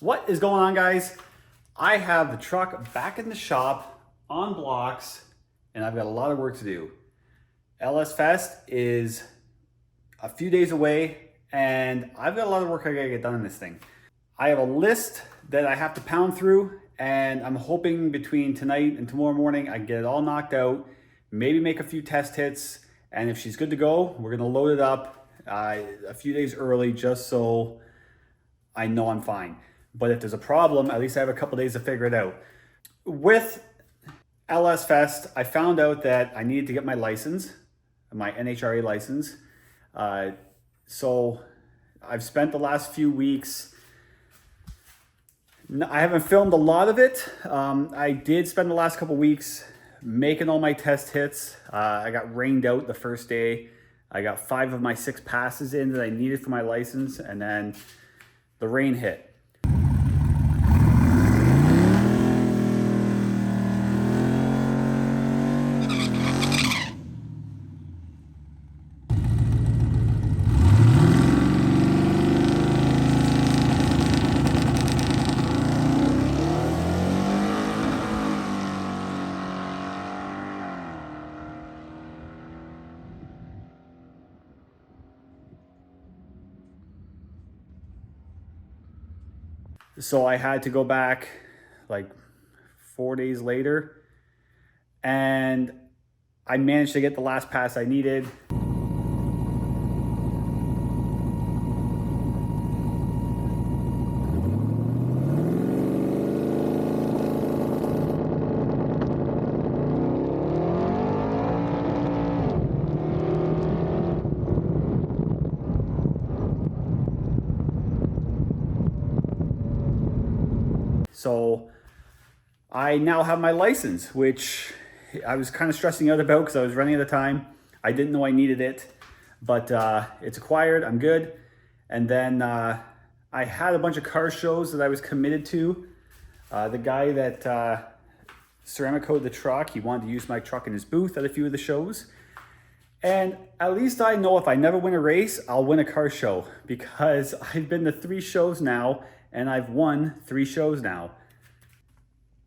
What is going on, guys? I have the truck back in the shop on blocks and I've got a lot of work to do. LSFest is a few days away and I've got a lot of work I gotta get done in this thing. I have a list that I have to pound through and I'm hoping between tonight and tomorrow morning I can get it all knocked out, maybe make a few test hits, and if she's good to go, we're gonna load it up a few days early just so I know I'm fine. But if there's a problem, at least I have a couple days to figure it out. With LSFest, I found out that I needed to get my license, my NHRA license. So I've spent the last few weeks, I haven't filmed a lot of it. I did spend the last couple weeks making all my test hits. I got rained out the first day. I got 5 of my 6 passes in that I needed for my license, and then the rain hit. So I had to go back like 4 days later and I managed to get the last pass I needed. So I now have my license, which I was kind of stressing out about because I was running out of time. I didn't know I needed it, but it's acquired, I'm good. And then I had a bunch of car shows that I was committed to. The guy that ceramic coated the truck, he wanted to use my truck in his booth at a few of the shows. And at least I know if I never win a race, I'll win a car show, because I've been to 3 shows now and I've won 3 shows now.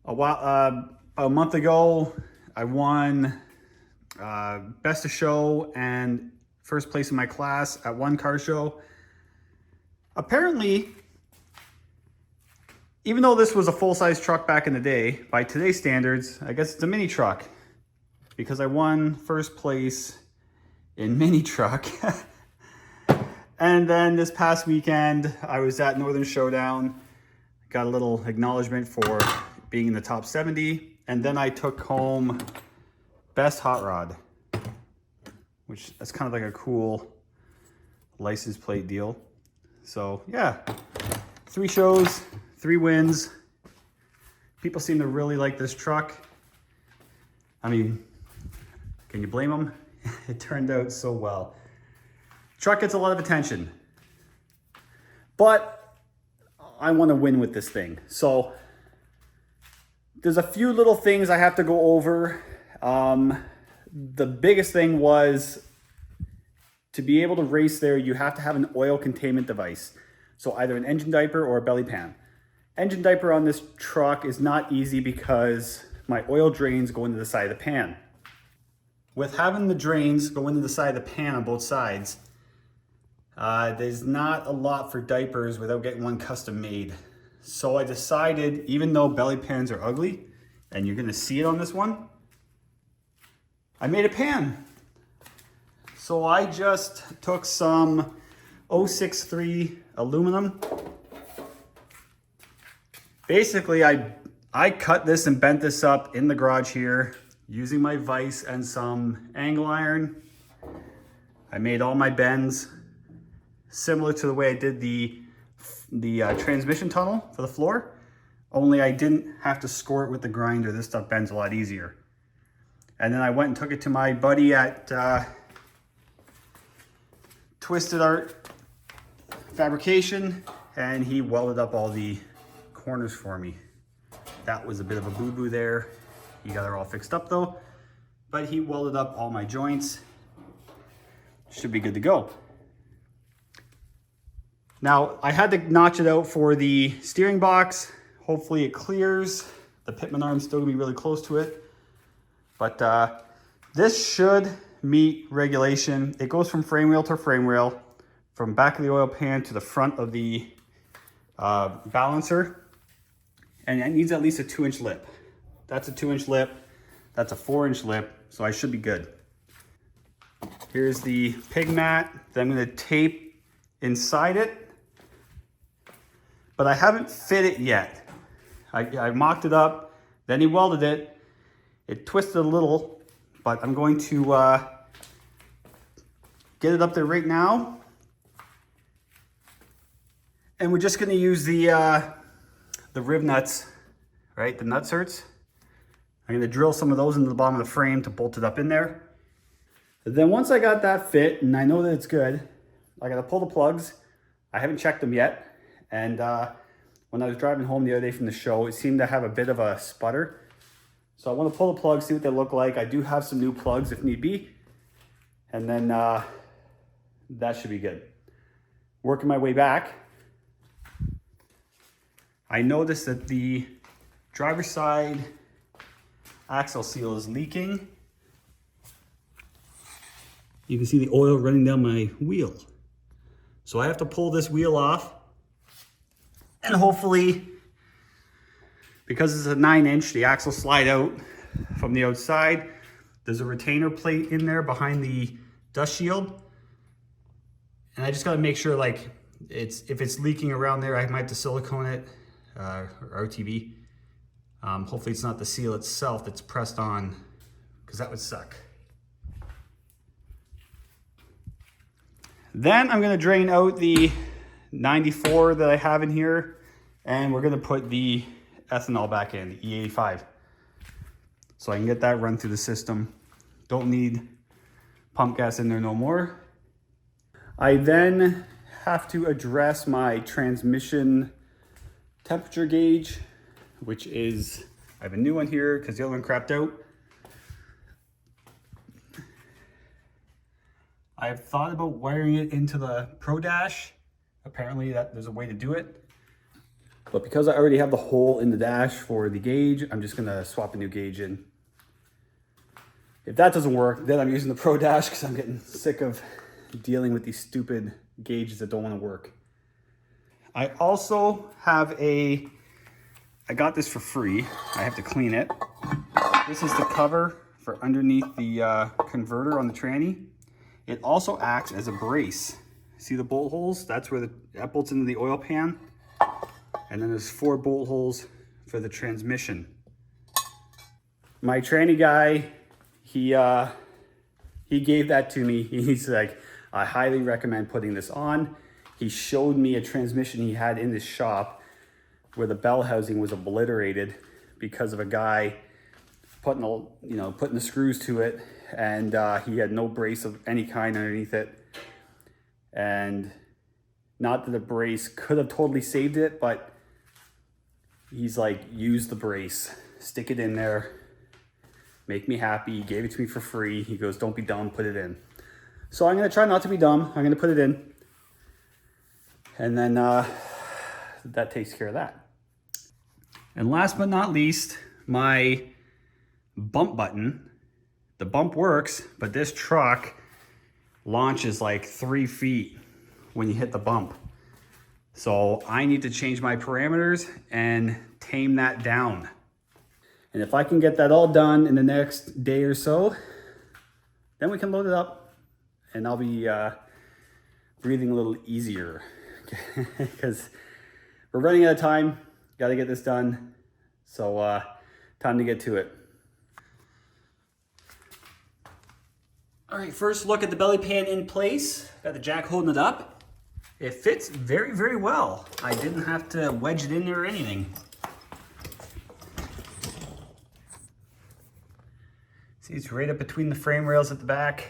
A month ago, I won best of show and first place in my class at one car show. Apparently, even though this was a full-size truck back in the day, by today's standards, I guess it's a mini truck, because I won first place in mini truck. And then this past weekend, I was at Northern Showdown, got a little acknowledgement for being in the top 70, and then I took home best hot rod, which that's kind of like a cool license plate deal. So yeah, 3 shows, 3 wins. People seem to really like this truck. I mean, can you blame them? It turned out so well. Truck gets a lot of attention, but I want to win with this thing. So there's a few little things I have to go over. The biggest thing was, to be able to race there, you have to have an oil containment device. So either an engine diaper or a belly pan. Engine diaper on this truck is not easy because my oil drains go into the side of the pan. With having the drains go into the side of the pan on both sides, there's not a lot for diapers without getting one custom made. So I decided, even though belly pans are ugly, and you're gonna see it on this one, I made a pan. So I just took some 063 aluminum. Basically, I cut this and bent this up in the garage here using my vise and some angle iron. I made all my bends similar to the way I did the transmission tunnel for the floor, only I didn't have to score it with the grinder. This stuff bends a lot easier. And then I went and took it to my buddy at Twisted Art Fabrication, and he welded up all the corners for me. That was a bit of a boo-boo there. He got it all fixed up though, but he welded up all my joints. Should be good to go. Now, I had to notch it out for the steering box. Hopefully it clears. The pitman arm's still gonna be really close to it. But this should meet regulation. It goes from frame rail to frame rail, from back of the oil pan to the front of the balancer. And it needs at least a 2-inch lip. That's a 2-inch lip. That's a 4-inch lip. So I should be good. Here's the pig mat that I'm gonna tape inside it. But I haven't fit it yet. I mocked it up, then he welded it. It twisted a little, but I'm going to get it up there right now. And we're just gonna use the rib nuts, right? The nutserts. I'm gonna drill some of those into the bottom of the frame to bolt it up in there. And then once I got that fit and I know that it's good, I gotta pull the plugs. I haven't checked them yet. And when I was driving home the other day from the show, it seemed to have a bit of a sputter. So I want to pull the plugs, see what they look like. I do have some new plugs if need be. And then that should be good. Working my way back, I noticed that the driver's side axle seal is leaking. You can see the oil running down my wheel. So I have to pull this wheel off. And hopefully, because it's a 9-inch, the axle slide out from the outside. There's a retainer plate in there behind the dust shield. And I just gotta make sure, like, if it's leaking around there, I might have to silicone it, or RTV. Hopefully it's not the seal itself that's pressed on, because that would suck. Then I'm gonna drain out the 94 that I have in here, and we're gonna put the ethanol back in, the E85. So I can get that run through the system. Don't need pump gas in there no more. I then have to address my transmission temperature gauge, which is, I have a new one here because the other one crapped out. I've thought about wiring it into the Pro Dash. Apparently there's a way to do it. But because I already have the hole in the dash for the gauge, I'm just gonna swap a new gauge in. If that doesn't work, then I'm using the Pro Dash because I'm getting sick of dealing with these stupid gauges that don't wanna work. I also have I got this for free. I have to clean it. This is the cover for underneath the converter on the tranny. It also acts as a brace. See the bolt holes? That's where that bolts into the oil pan. And then there's 4 bolt holes for the transmission. My tranny guy, he gave that to me. He's like, I highly recommend putting this on. He showed me a transmission he had in his shop where the bell housing was obliterated because of a guy putting the screws to it, and he had no brace of any kind underneath it. And not that the brace could have totally saved it, but he's like, use the brace, stick it in there, make me happy. He gave it to me for free. He goes, don't be dumb, put it in. So I'm gonna try not to be dumb. I'm gonna put it in. And then that takes care of that. And last but not least, my bump button. The bump works, but this truck launches like 3 feet when you hit the bump. So I need to change my parameters and tame that down. And if I can get that all done in the next day or so, then we can load it up and I'll be breathing a little easier because we're running out of time. Got to get this done. So time to get to it. All right, first look at the belly pan in place. Got the jack holding it up. It fits very, very well. I didn't have to wedge it in there or anything. See, it's right up between the frame rails at the back.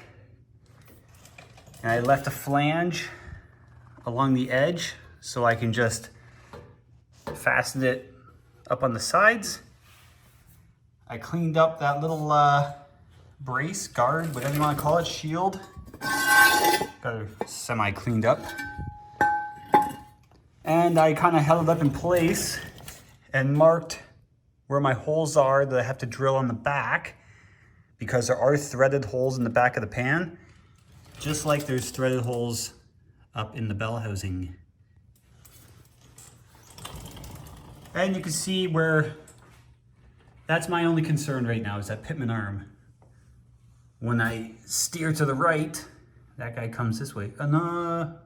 And I left a flange along the edge so I can just fasten it up on the sides. I cleaned up that little brace, guard, whatever you want to call it, shield. Got it semi cleaned up. And I kind of held it up in place and marked where my holes are that I have to drill on the back, because there are threaded holes in the back of the pan, just like there's threaded holes up in the bell housing. And you can see where, that's my only concern right now, is that pitman arm. When I steer to the right, that guy comes this way. No,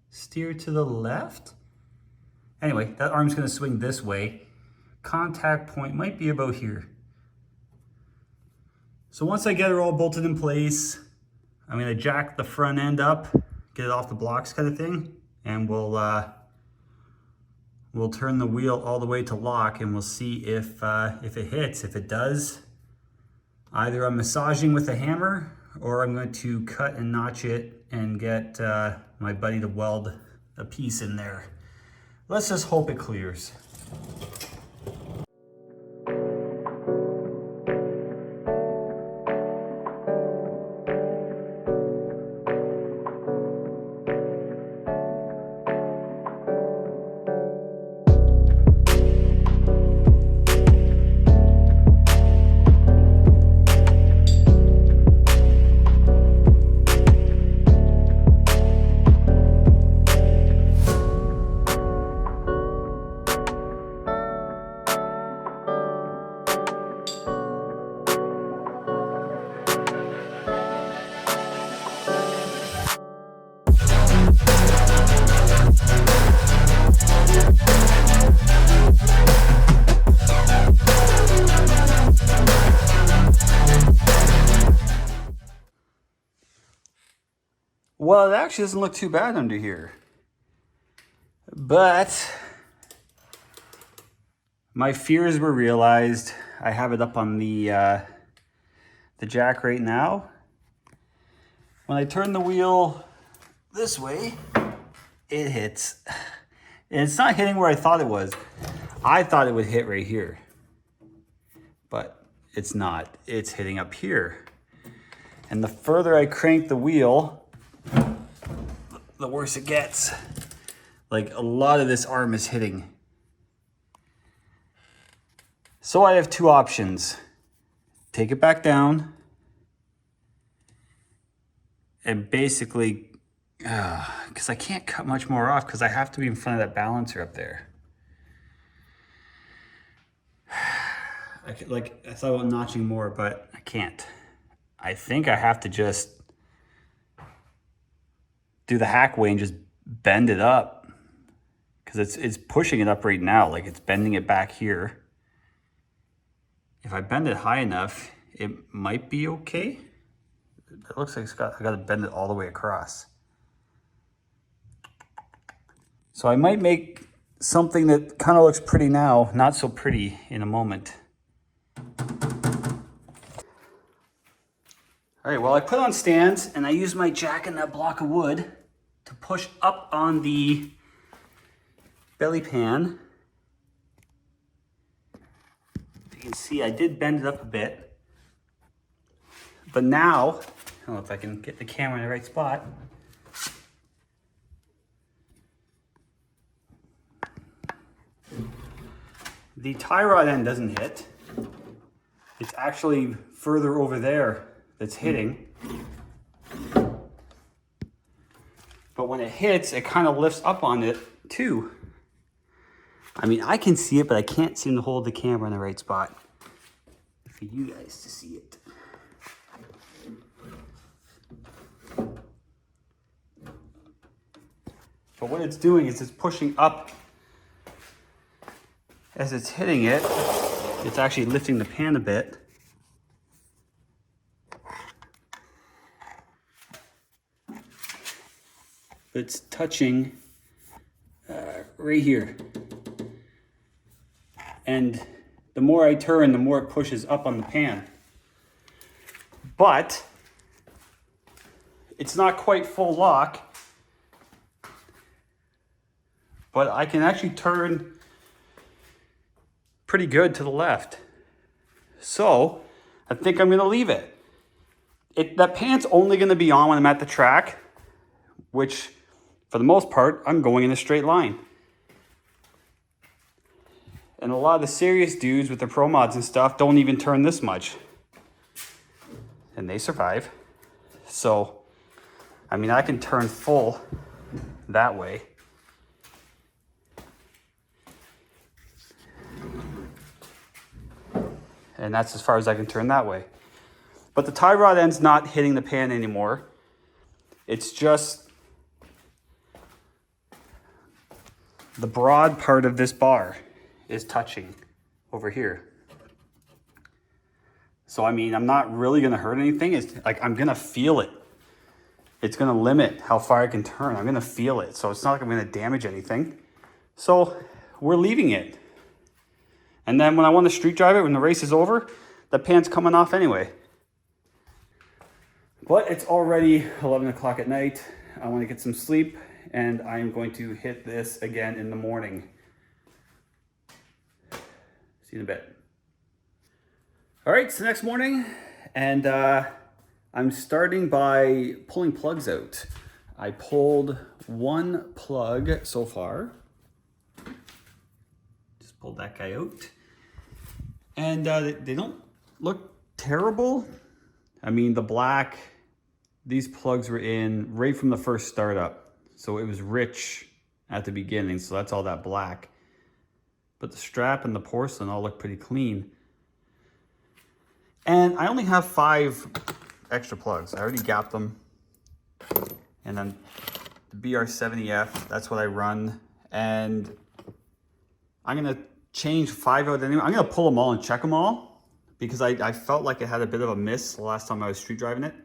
steer to the left? Anyway, that arm's gonna swing this way. Contact point might be about here. So once I get it all bolted in place, I'm gonna jack the front end up, get it off the blocks kind of thing, and we'll turn the wheel all the way to lock, and we'll see if it hits. If it does, either I'm massaging with a hammer, or I'm going to cut and notch it and get my buddy to weld a piece in there. Let's just hope it clears. Well, it actually doesn't look too bad under here. But my fears were realized. I have it up on the jack right now. When I turn the wheel this way, it hits. And it's not hitting where I thought it was. I thought it would hit right here. But it's not. It's hitting up here. And the further I crank the wheel, the worse it gets. Like, a lot of this arm is hitting. So I have two options. Take it back down and basically, because I can't cut much more off because I have to be in front of that balancer up there. I thought about notching more, but I can't. I think I have to just do the hack way and just bend it up, because it's pushing it up right now. Like, it's bending it back here. If I bend it high enough, it might be okay. It looks like I got to bend it all the way across. So I might make something that kind of looks pretty now, not so pretty in a moment. All right, well, I put on stands and I use my jack and that block of wood to push up on the belly pan. You can see I did bend it up a bit. But now, I don't know if I can get the camera in the right spot. The tie rod end doesn't hit. It's actually further over there that's hitting. But when it hits, it kind of lifts up on it too. I mean, I can see it, but I can't seem to hold the camera in the right spot for you guys to see it. But what it's doing is it's pushing up as it's hitting it. It's actually lifting the pan a bit. It's touching right here. And the more I turn, the more it pushes up on the pan. But it's not quite full lock. But I can actually turn pretty good to the left. So I think I'm gonna leave it. That pan's only gonna be on when I'm at the track, which for the most part, I'm going in a straight line. And a lot of the serious dudes with the Pro Mods and stuff don't even turn this much. And they survive. So, I mean, I can turn full that way. And that's as far as I can turn that way. But the tie rod end's not hitting the pan anymore. It's just the broad part of this bar is touching over here. So, I mean, I'm not really gonna hurt anything. It's like, I'm gonna feel it. It's gonna limit how far I can turn. I'm gonna feel it. So it's not like I'm gonna damage anything. So we're leaving it. And then when I want to street drive it, when the race is over, the pan's coming off anyway. But it's already 11 o'clock at night. I want to get some sleep, and I'm going to hit this again in the morning. See you in a bit. All right, it's the next morning, and I'm starting by pulling plugs out. I pulled one plug so far. Just pulled that guy out. And they don't look terrible. I mean, the black, these plugs were in right from the first startup. So it was rich at the beginning, so that's all that black. But the strap and the porcelain all look pretty clean. And I only have 5 extra plugs. I already got them. And then the BR70F, that's what I run. And I'm gonna change 5 out anyway. I'm gonna pull them all and check them all because I felt like it had a bit of a miss the last time I was street driving it.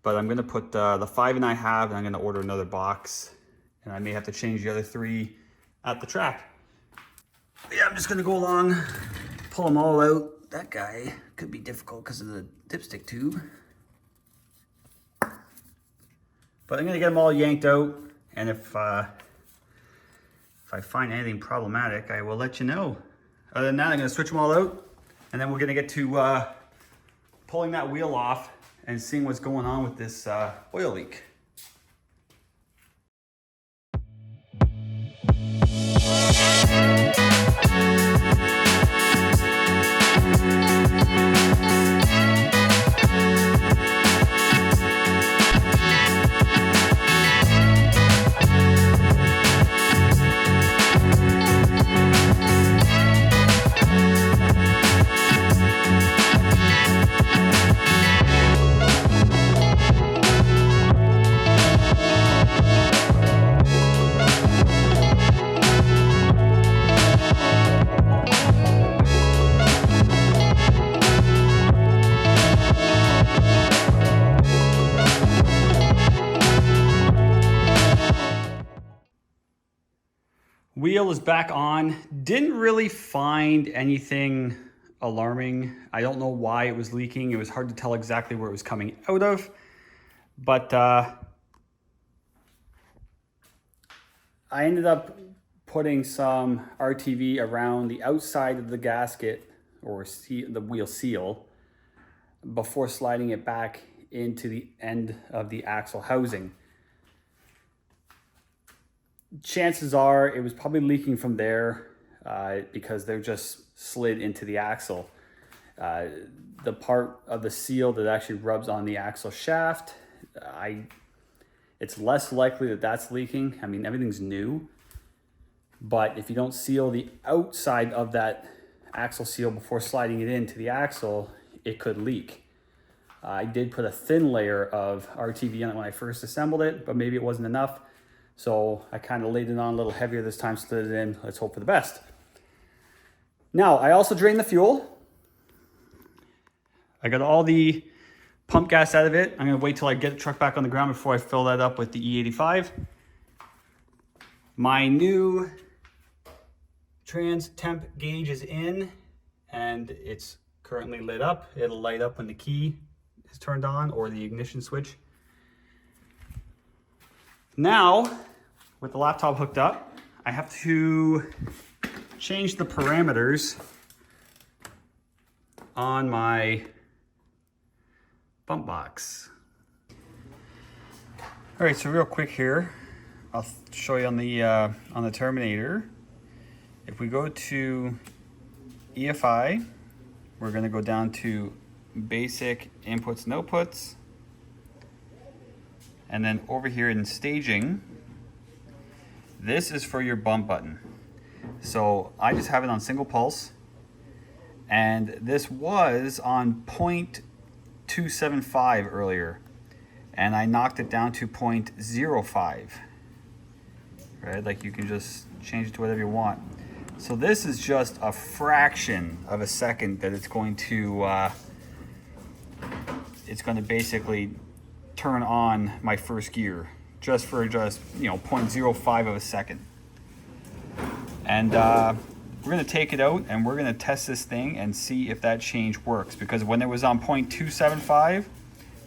But I'm gonna put the 5 in I have, and I'm gonna order another box. And I may have to change the other 3 at the track. But yeah, I'm just gonna go along, pull them all out. That guy could be difficult because of the dipstick tube. But I'm gonna get them all yanked out, and if I find anything problematic, I will let you know. Other than that, I'm gonna switch them all out, and then we're gonna get to pulling that wheel off and seeing what's going on with this oil leak. Wheel is back on. Didn't really find anything alarming. I don't know why it was leaking. It was hard to tell exactly where it was coming out of. But I ended up putting some RTV around the outside of the gasket or the wheel seal before sliding it back into the end of the axle housing. Chances are it was probably leaking from there because they're just slid into the axle. The part of the seal that actually rubs on the axle shaft, it's less likely that that's leaking. I mean, everything's new, but if you don't seal the outside of that axle seal before sliding it into the axle, it could leak. I did put a thin layer of RTV on it when I first assembled it, but maybe it wasn't enough. So I kind of laid it on a little heavier this time, slid it in. Let's hope for the best. Now, I also drained the fuel. I got all the pump gas out of it. I'm gonna wait till I get the truck back on the ground before I fill that up with the E85. My new trans temp gauge is in and it's currently lit up. It'll light up when the key is turned on or the ignition switch. Now, with the laptop hooked up, I have to change the parameters on my bump box. All right, so real quick here, I'll show you on the Terminator. If we go to EFI, we're gonna go down to basic inputs and outputs. And then over here in staging, this is for your bump button. So I just have it on single pulse. And this was on 0.275 earlier. And I knocked it down to 0.05. Right, like you can just change it to whatever you want. So this is just a fraction of a second that it's going to basically turn on my first gear, just for you know 0.05 of a second. And we're gonna take it out and we're gonna test this thing and see if that change works, because when it was on 0.275,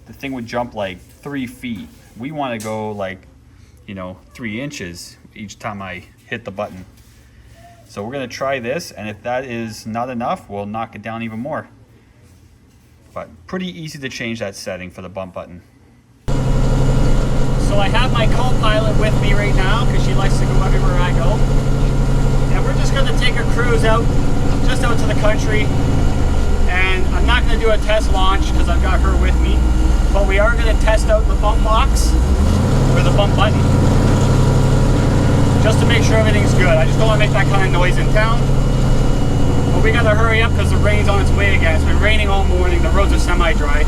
the thing would jump like 3 feet. We want to go like, you know, 3 inches each time I hit the button. So we're gonna try this, and if that is not enough, we'll knock it down even more. But pretty easy to change that setting for the bump button. So I have my co-pilot with me right now because she likes to go everywhere I go. And we're just gonna take a cruise out, just out to the country. And I'm not gonna do a test launch because I've got her with me. But we are gonna test out the bump box, or the bump button, just to make sure everything's good. I just don't want to make that kind of noise in town. But we gotta hurry up because the rain's on its way again. It's been raining all morning. The roads are semi-dry.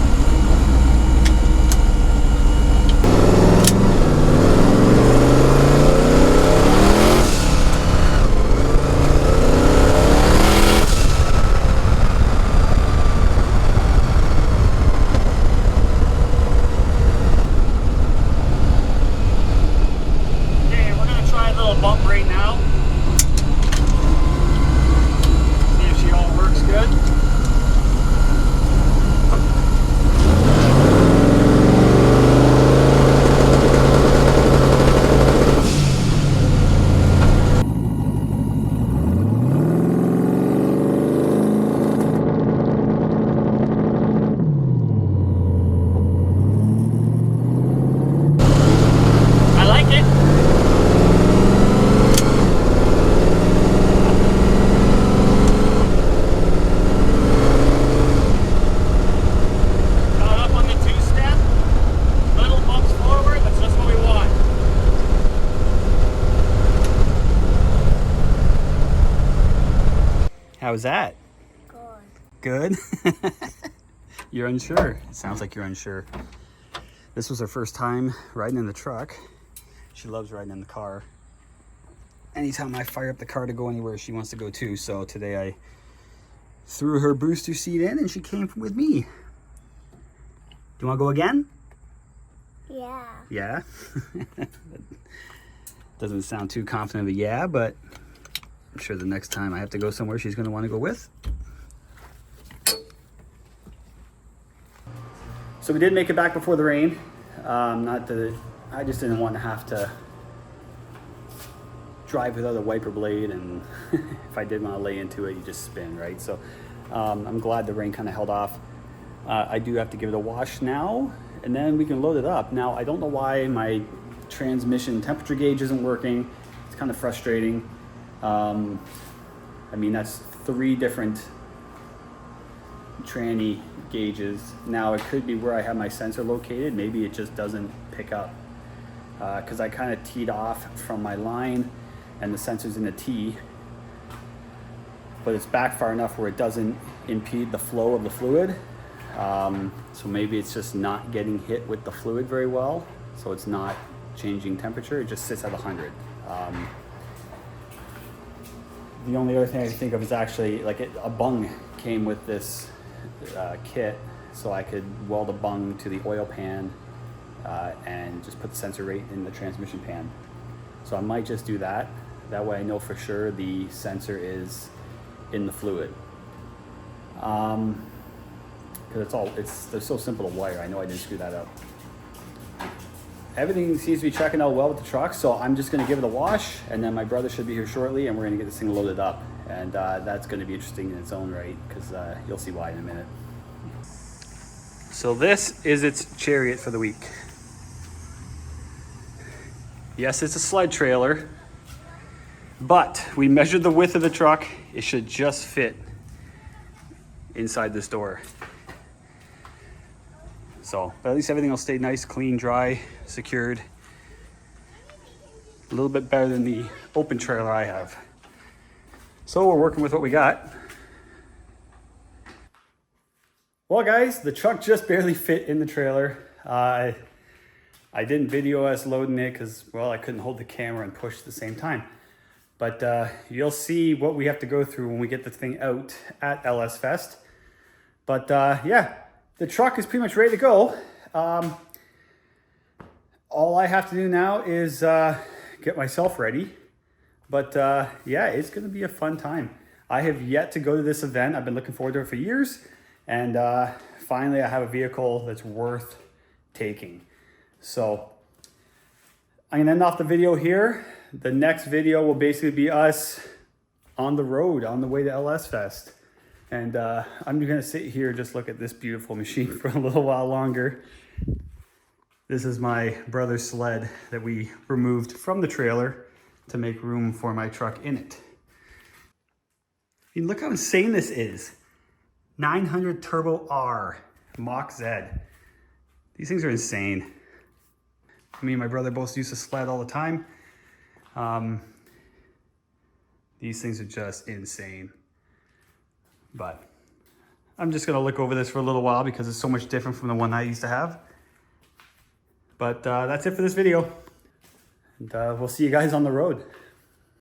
Bump right now. See if she all works good. I like it. How's that? Good. Good? You're unsure? It sounds like you're unsure. This was her first time riding in the truck. She loves riding in the car. Anytime I fire up the car to go anywhere, she wants to go too. So today I threw her booster seat in and she came with me. Do you want to go again? Yeah. Yeah? Doesn't sound too confident of a yeah, but I'm sure the next time I have to go somewhere, she's going to want to go with. So we did make it back before the rain. I just didn't want to have to drive without a wiper blade, and if I did want to lay into it, you just spin, right? So I'm glad the rain kind of held off. I do have to give it a wash now, and then we can load it up. Now, I don't know why my transmission temperature gauge isn't working. It's kind of frustrating. I mean, that's 3 different tranny gauges. Now, it could be where I have my sensor located. Maybe it just doesn't pick up because I kind of teed off from my line and the sensor's in a T, but it's back far enough where it doesn't impede the flow of the fluid. So maybe it's just not getting hit with the fluid very well. So it's not changing temperature. It just sits at 100. The only other thing I can think of is actually like a bung came with this kit, so I could weld a bung to the oil pan and just put the sensor right in the transmission pan. So I might just do that. That way I know for sure the sensor is in the fluid. Because they're so simple to wire. I know I didn't screw that up. Everything seems to be checking out well with the truck, so I'm just gonna give it a wash, and then my brother should be here shortly, and we're gonna get this thing loaded up. And that's gonna be interesting in its own right, because you'll see why in a minute. So this is its chariot for the week. Yes, it's a sled trailer, but we measured the width of the truck. It should just fit inside this door. So, but at least everything will stay nice, clean, dry, secured. A little bit better than the open trailer I have. So we're working with what we got. Well guys, the truck just barely fit in the trailer. I didn't video us loading it because, well, I couldn't hold the camera and push at the same time. But you'll see what we have to go through when we get the thing out at LSFest. But yeah, the truck is pretty much ready to go. All I have to do now is get myself ready. But yeah, it's gonna be a fun time. I have yet to go to this event. I've been looking forward to it for years. And finally I have a vehicle that's worth taking. So I'm gonna end off the video here. The next video will basically be us on the road, on the way to LSFest. And I'm gonna sit here and just look at this beautiful machine for a little while longer. This is my brother's sled that we removed from the trailer to make room for my truck in it. I mean, look how insane this is. 900 Turbo R, Mach Z. These things are insane. Me and my brother both used to sled all the time. These things are just insane. But I'm just gonna look over this for a little while because it's so much different from the one I used to have. But that's it for this video. And we'll see you guys on the road.